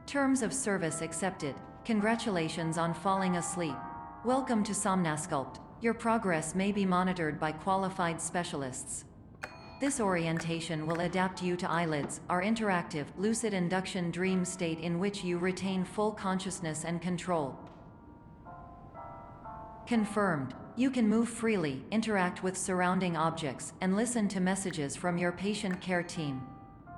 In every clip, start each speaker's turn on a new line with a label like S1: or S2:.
S1: Terms of service accepted. Congratulations on falling asleep. Welcome to Somnasculpt. Your progress may be monitored by qualified specialists. This orientation will adapt you to eyelids, our interactive, lucid induction dream state in which you retain full consciousness and control. Confirmed. You can move freely, interact with surrounding objects, and listen to messages from your patient care team.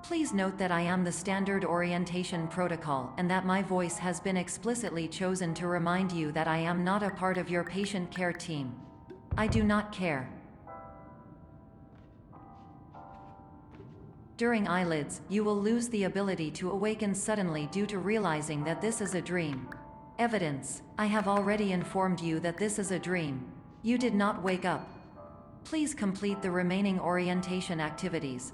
S1: Please note that I am the standard orientation protocol and that my voice has been explicitly chosen to remind you that I am not a part of your patient care team. I do not care. During eyelids, you will lose the ability to awaken suddenly due to realizing that this is a dream. Evidence: I have already informed you that this is a dream. You did not wake up. Please complete the remaining orientation activities.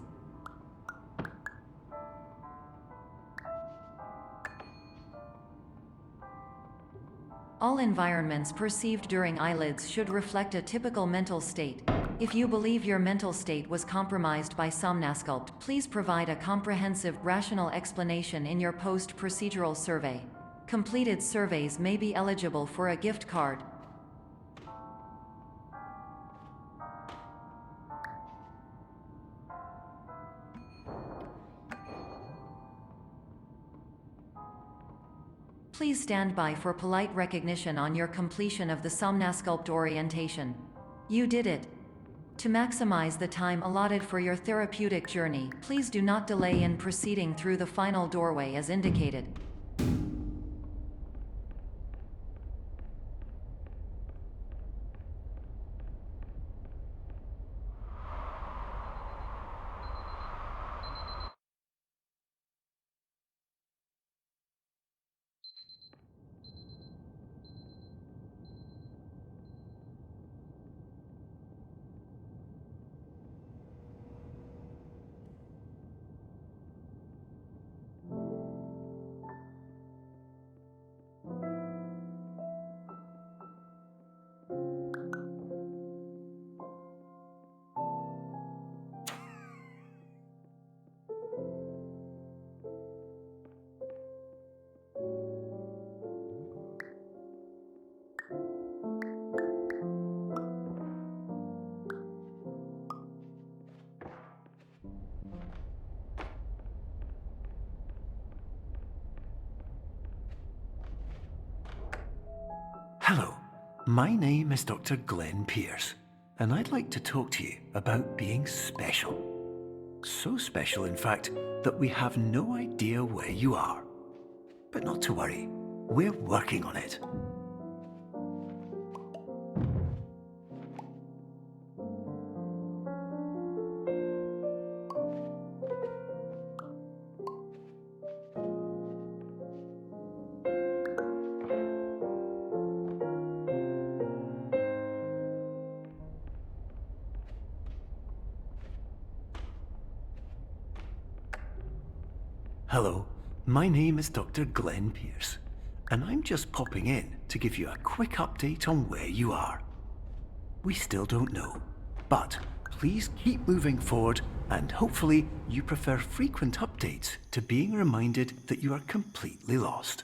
S1: All environments perceived during eyelids should reflect a typical mental state. If you believe your mental state was compromised by Somnasculpt, please provide a comprehensive, rational explanation in your post-procedural survey. Completed surveys may be eligible for a gift card. Please stand by for polite recognition on your completion of the Somnasculpt orientation. You did it. To maximize the time allotted for your therapeutic journey, please do not delay in proceeding through the final doorway as indicated.
S2: Hello, my name is Dr. Glenn Pierce, and I'd like to talk to you about being special. So special, in fact, that we have no idea where you are. But not to worry, we're working on it. Hello, my name is Dr. Glenn Pierce, and I'm just popping in to give you a quick update on where you are. We still don't know, but please keep moving forward, and hopefully you prefer frequent updates to being reminded that you are completely lost.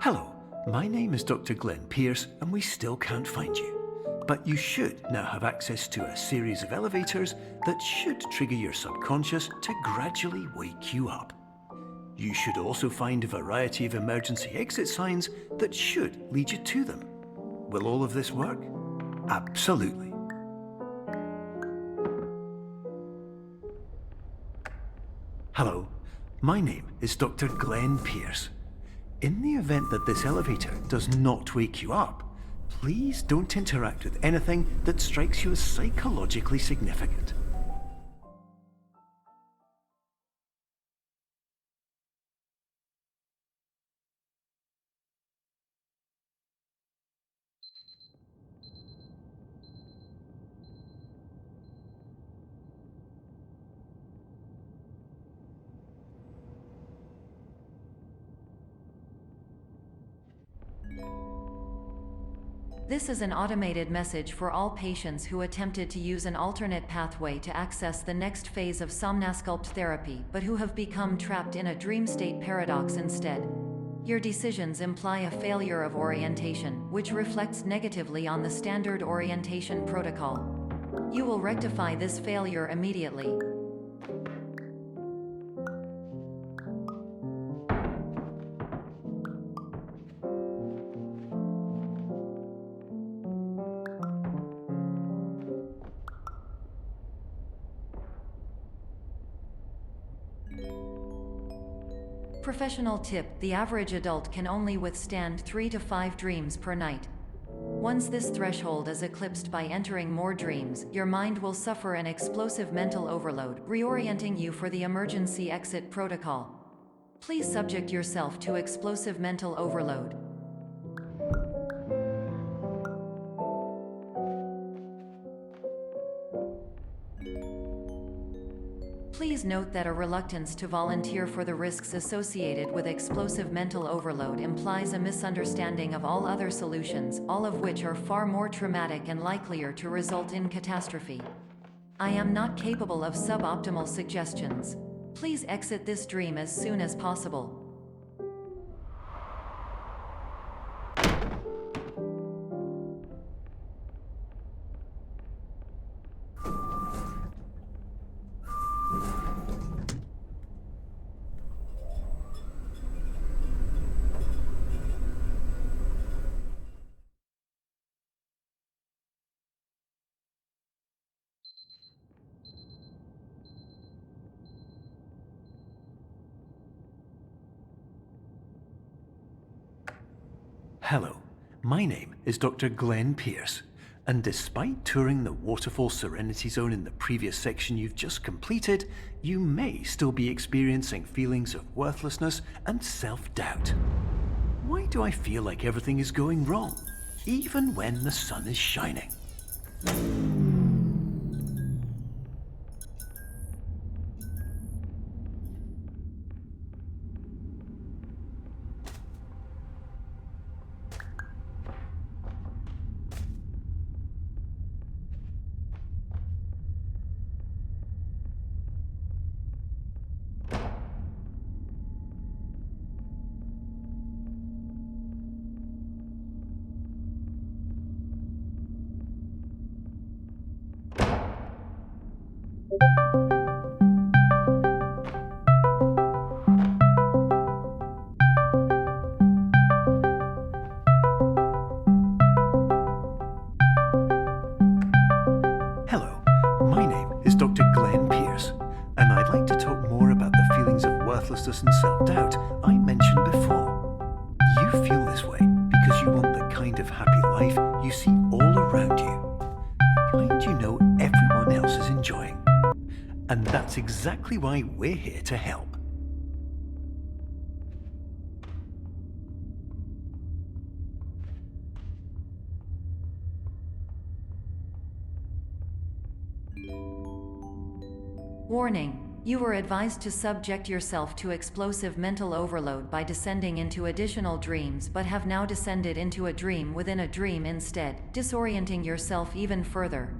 S2: Hello, my name is Dr. Glenn Pierce, and we still can't find you. But you should now have access to a series of elevators that should trigger your subconscious to gradually wake you up. You should also find a variety of emergency exit signs that should lead you to them. Will all of this work? Absolutely. Hello, my name is Dr. Glenn Pierce. In the event that this elevator does not wake you up, please don't interact with anything that strikes you as psychologically significant.
S1: This is an automated message for all patients who attempted to use an alternate pathway to access the next phase of somnasculpt therapy but who have become trapped in a dream state paradox instead. Your decisions imply a failure of orientation, which reflects negatively on the standard orientation protocol. You will rectify this failure immediately. Professional tip: the average adult can only withstand 3 to 5 dreams per night. Once this threshold is eclipsed by entering more dreams, your mind will suffer an explosive mental overload, reorienting you for the emergency exit protocol. Please subject yourself to explosive mental overload. Please note that a reluctance to volunteer for the risks associated with explosive mental overload implies a misunderstanding of all other solutions, all of which are far more traumatic and likelier to result in catastrophe. I am not capable of suboptimal suggestions. Please exit this dream as soon as possible.
S2: Hello, my name is Dr. Glenn Pierce, and despite touring the Waterfall Serenity Zone in the previous section you've just completed, you may still be experiencing feelings of worthlessness and self-doubt. Why do I feel like everything is going wrong, even when the sun is shining? Hello, my name is Dr. Glenn Pierce, and I'd like to talk more about the feelings of worthlessness and self-doubt I mentioned before. You feel this way because you want the kind of happy life you see all around you, the kind you know everyone else is enjoying. And that's exactly why we're here to help.
S1: Warning: you were advised to subject yourself to explosive mental overload by descending into additional dreams but have now descended into a dream within a dream instead, disorienting yourself even further.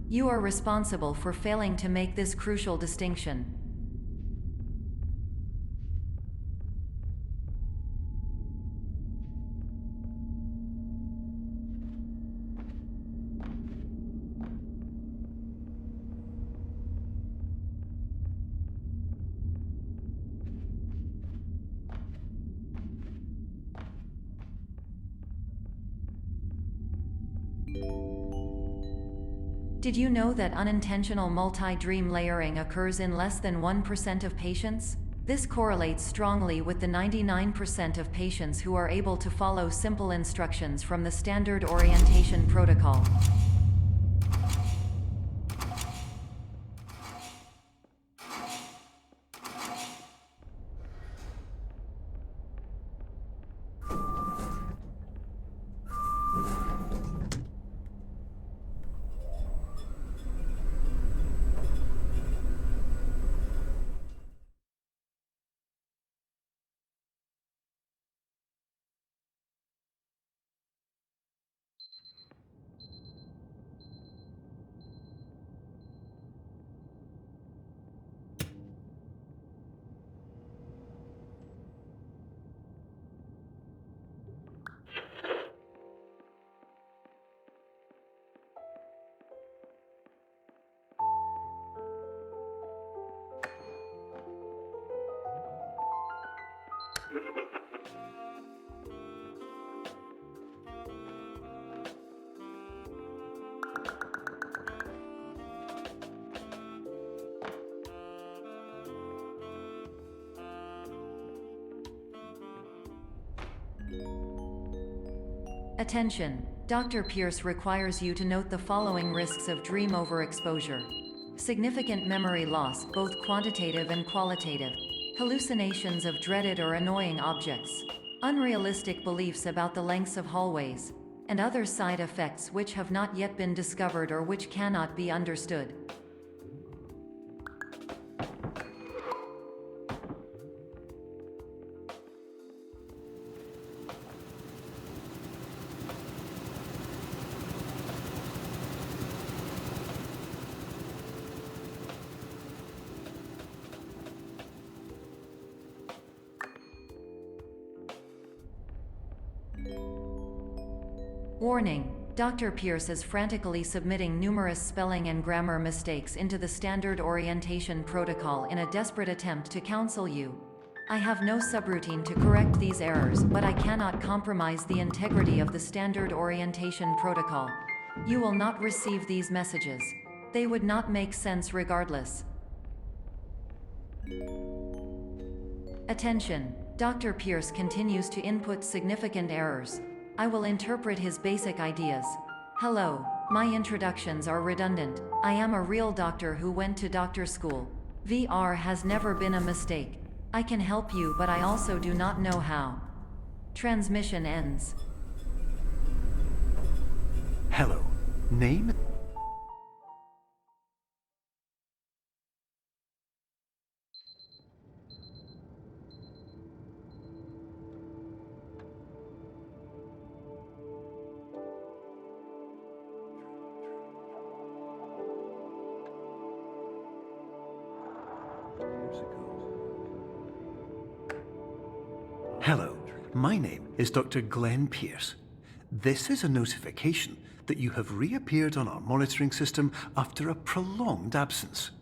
S1: You are responsible for failing to make this crucial distinction. Did you know that unintentional multi-dream layering occurs in less than 1% of patients? This correlates strongly with the 99% of patients who are able to follow simple instructions from the standard orientation protocol. Attention! Dr. Pierce requires you to note the following risks of dream overexposure. Significant memory loss, both quantitative and qualitative. Hallucinations of dreaded or annoying objects. Unrealistic beliefs about the lengths of hallways. And other side effects which have not yet been discovered or which cannot be understood. Warning: Dr. Pierce is frantically submitting numerous spelling and grammar mistakes into the standard orientation protocol in a desperate attempt to counsel you. I have no subroutine to correct these errors, but I cannot compromise the integrity of the standard orientation protocol. You will not receive these messages. They would not make sense regardless. Attention! Dr. Pierce continues to input significant errors. I will interpret his basic ideas. Hello, my introductions are redundant. I am a real doctor who went to doctor school. VR has never been a mistake. I can help you, but I also do not know how. Transmission ends.
S2: Hello. Name? Hello, my name is Dr. Glenn Pierce. This is a notification that you have reappeared on our monitoring system after a prolonged absence.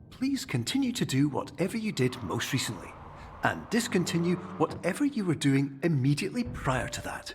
S2: Please continue to do whatever you did most recently, and discontinue whatever you were doing immediately prior to that.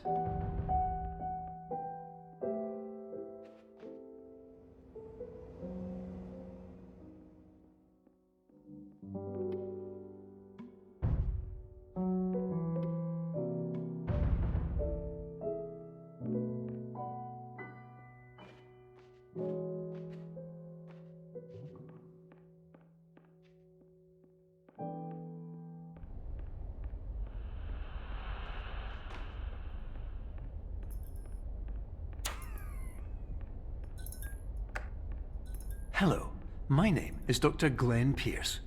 S2: Hello, my name is Dr. Glenn Pierce.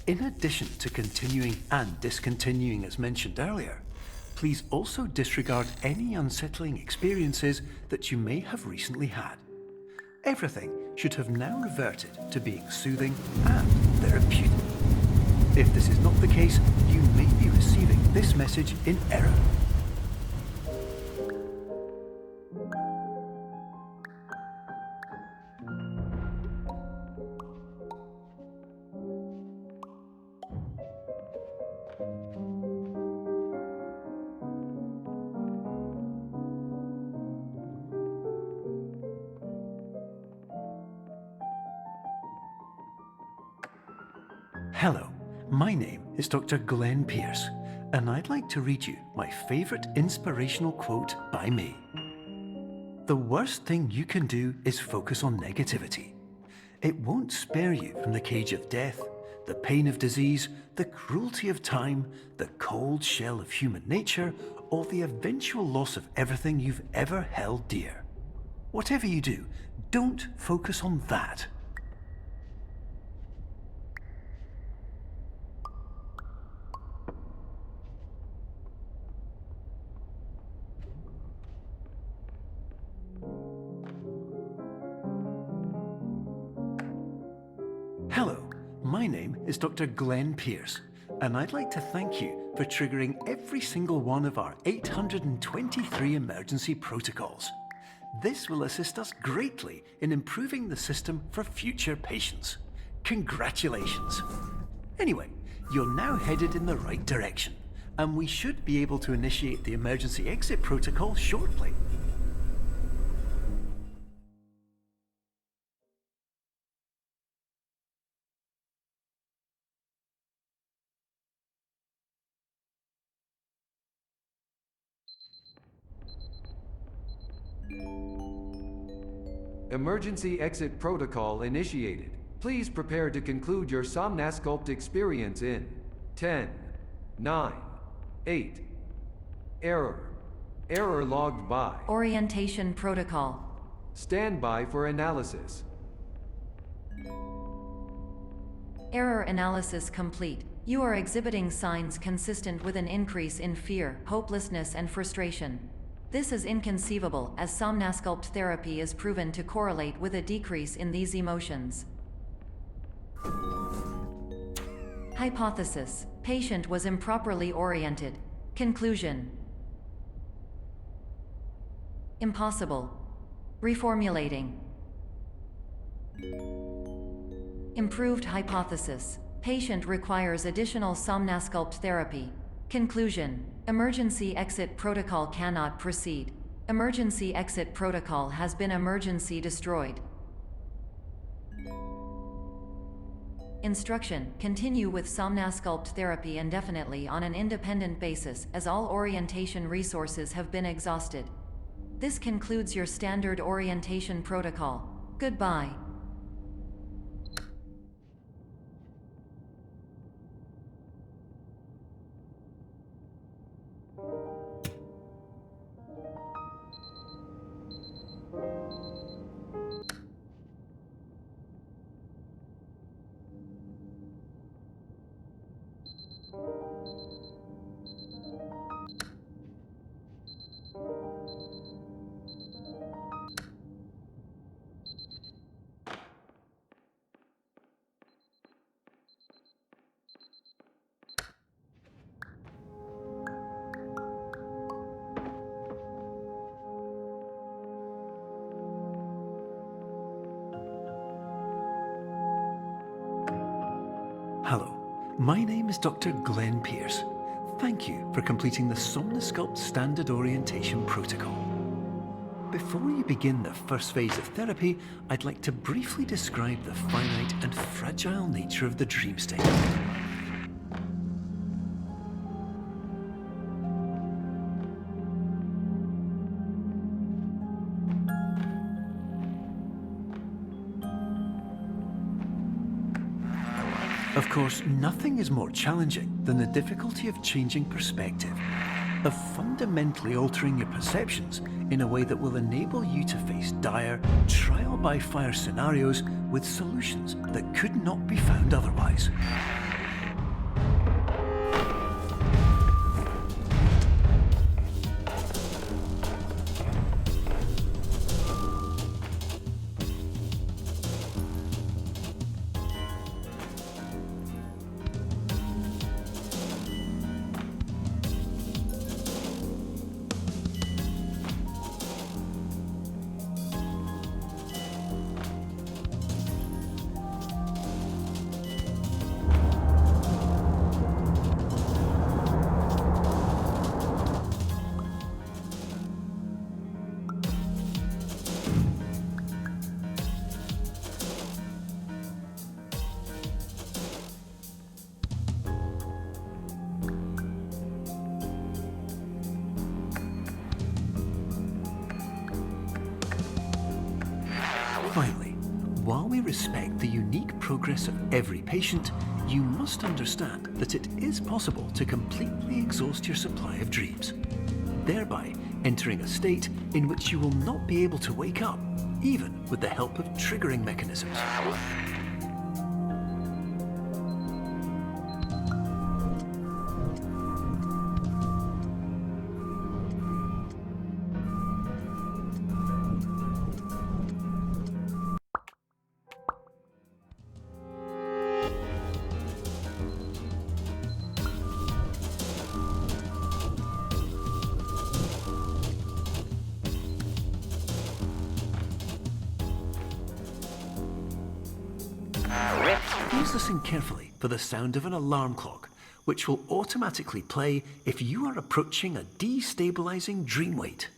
S2: In addition to continuing and discontinuing as mentioned earlier, please also disregard any unsettling experiences that you may have recently had. Everything should have now reverted to being soothing and therapeutic. If this is not the case, you may be receiving this message in error. Hello, my name is Dr. Glenn Pierce, and I'd like to read you my favourite inspirational quote by me. The worst thing you can do is focus on negativity. It won't spare you from the cage of death, the pain of disease, the cruelty of time, the cold shell of human nature, or the eventual loss of everything you've ever held dear. Whatever you do, don't focus on that. Hello, my name is Dr. Glenn Pierce, and I'd like to thank you for triggering every single one of our 823 emergency protocols. This will assist us greatly in improving the system for future patients. Congratulations! Anyway, you're now headed in the right direction, and we should be able to initiate the emergency exit protocol shortly.
S3: Emergency exit protocol initiated. Please prepare to conclude your Somnasculpt experience in 10, 9, 8. Error. Error logged by.
S1: Orientation protocol.
S3: Stand by for analysis.
S1: Error analysis complete. You are exhibiting signs consistent with an increase in fear, hopelessness, and frustration. This is inconceivable, as Somnasculpt therapy is proven to correlate with a decrease in these emotions. Hypothesis: patient was improperly oriented. Conclusion: impossible. Reformulating. Improved hypothesis: patient requires additional Somnasculpt therapy. Conclusion: emergency exit protocol cannot proceed. Emergency exit protocol has been emergency destroyed. Instruction: continue with Somnasculpt therapy indefinitely on an independent basis, as all orientation resources have been exhausted. This concludes your standard orientation protocol. Goodbye.
S2: Hello, my name is Dr. Glenn Pierce. Thank you for completing the Somnasculpt Standard Orientation Protocol. Before you begin the first phase of therapy, I'd like to briefly describe the finite and fragile nature of the dream state. Of course, nothing is more challenging than the difficulty of changing perspective, of fundamentally altering your perceptions in a way that will enable you to face dire, trial-by-fire scenarios with solutions that could not be found otherwise. Finally, while we respect the unique progress of every patient, you must understand that it is possible to completely exhaust your supply of dreams, thereby entering a state in which you will not be able to wake up, even with the help of triggering mechanisms. Please listen carefully for the sound of an alarm clock, which will automatically play if you are approaching a destabilizing dream weight.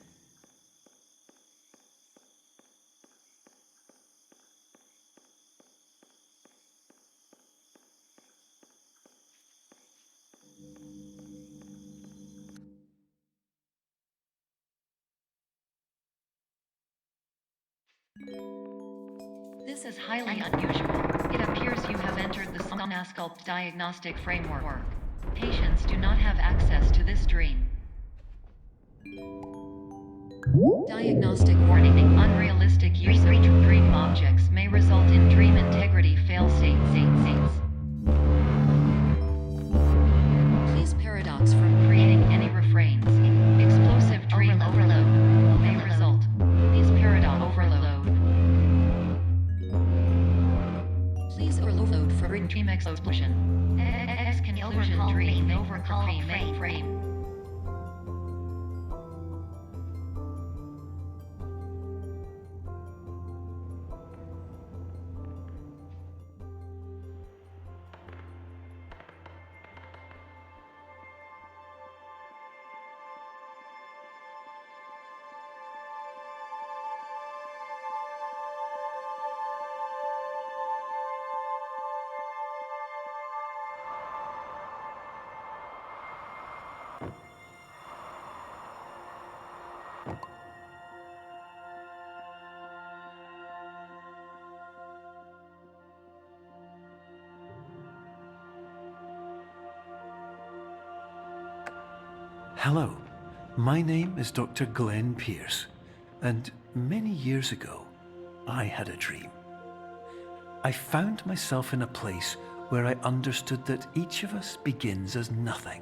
S1: This is highly unusual. It appears you have entered the Somnasculpt diagnostic framework. Patients do not have access to this dream. Diagnostic warning. Unrealistic use of dream objects may result in dream integrity fail-states. Please paradox from creating any refrains. Explosive dream overload may result. Please paradox overload. Please overload for dream explosion. Exclusion dream overcall frame.
S2: Hello, my name is Dr. Glenn Pierce, and many years ago, I had a dream. I found myself in a place where I understood that each of us begins as nothing,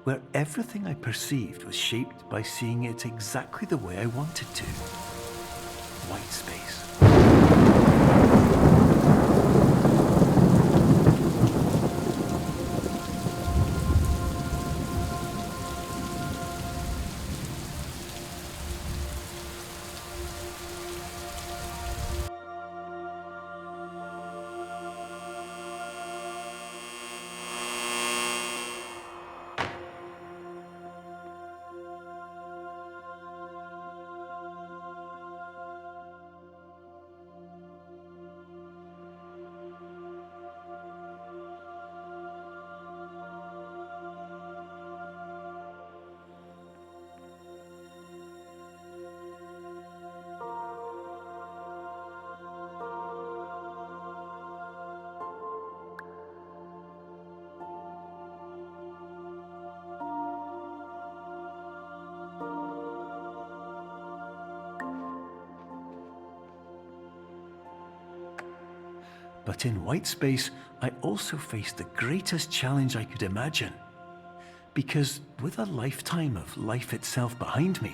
S2: where everything I perceived was shaped by seeing it exactly the way I wanted to. White space. But in white space, I also faced the greatest challenge I could imagine. Because with a lifetime of life itself behind me,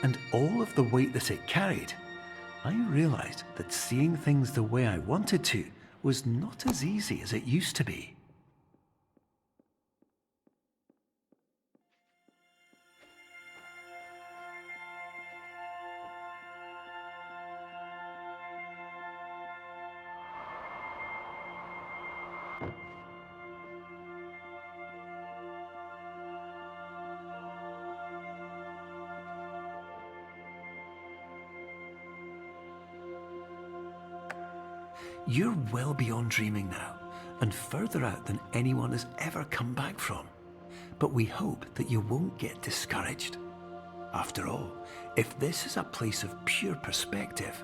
S2: and all of the weight that it carried, I realized that seeing things the way I wanted to was not as easy as it used to be. You're well beyond dreaming now, and further out than anyone has ever come back from. But we hope that you won't get discouraged. After all, if this is a place of pure perspective,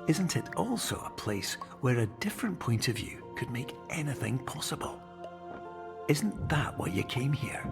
S2: isn't it also a place where a different point of view could make anything possible? Isn't that why you came here?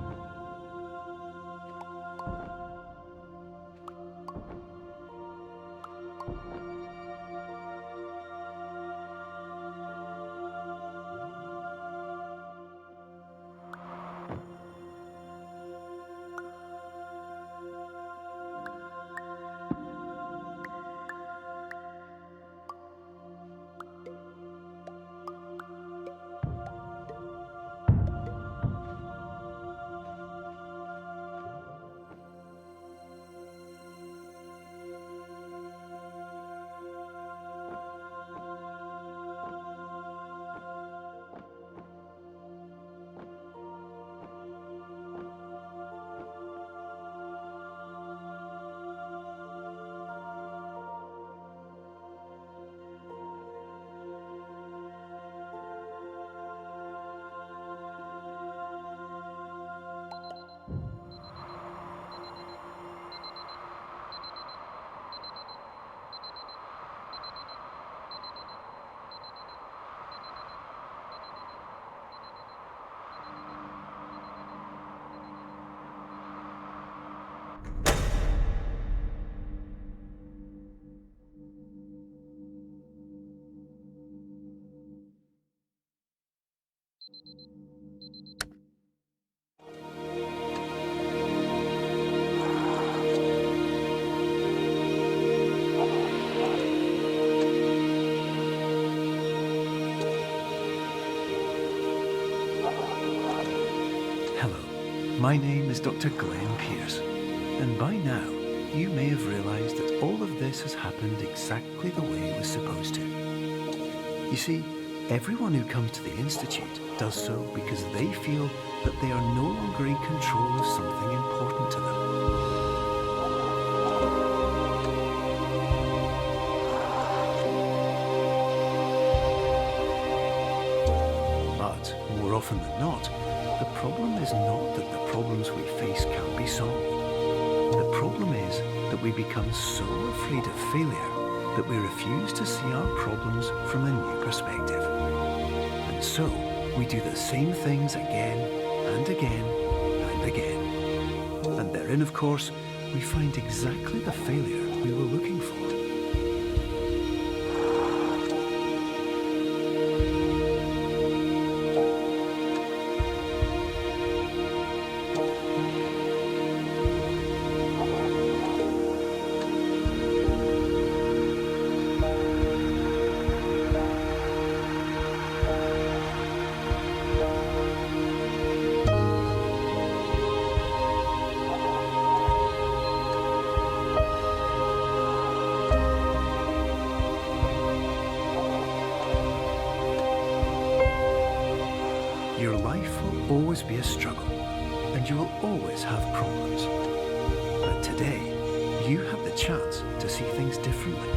S2: Hello, my name is Dr. Glenn Pierce, and by now you may have realised that all of this has happened exactly the way it was supposed to. You see, everyone who comes to the Institute does so because they feel that they are no longer in control of something important to them. But more often than not, the problem is not that the problems we face can't be solved. The problem is that we become so afraid of failure that we refuse to see our problems from a new perspective. And so, we do the same things again and again and again. And therein, of course, we find exactly the failure we were looking for. Your life will always be a struggle, and you will always have problems. But today, you have the chance to see things differently.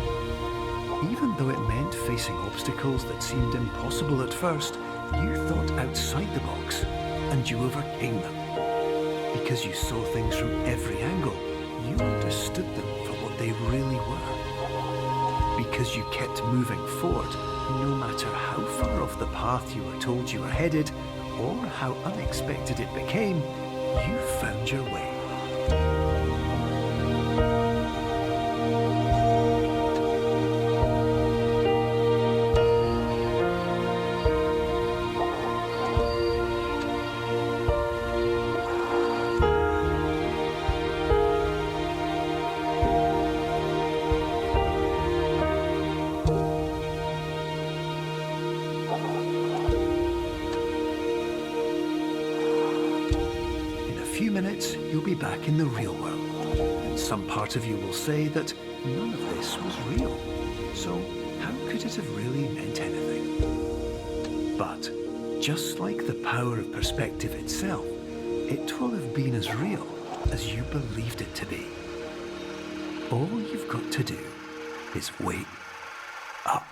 S2: Even though it meant facing obstacles that seemed impossible at first, you thought outside the box, and you overcame them. Because you saw things from every angle, you understood them for what they really were. Because you kept moving forward, no matter how far off the path you were told you were headed, or how unexpected it became, you found your way. In a few minutes, you'll be back in the real world, and some part of you will say that none of this was real, so how could it have really meant anything? But just like the power of perspective itself, it will have been as real as you believed it to be. All you've got to do is wait up.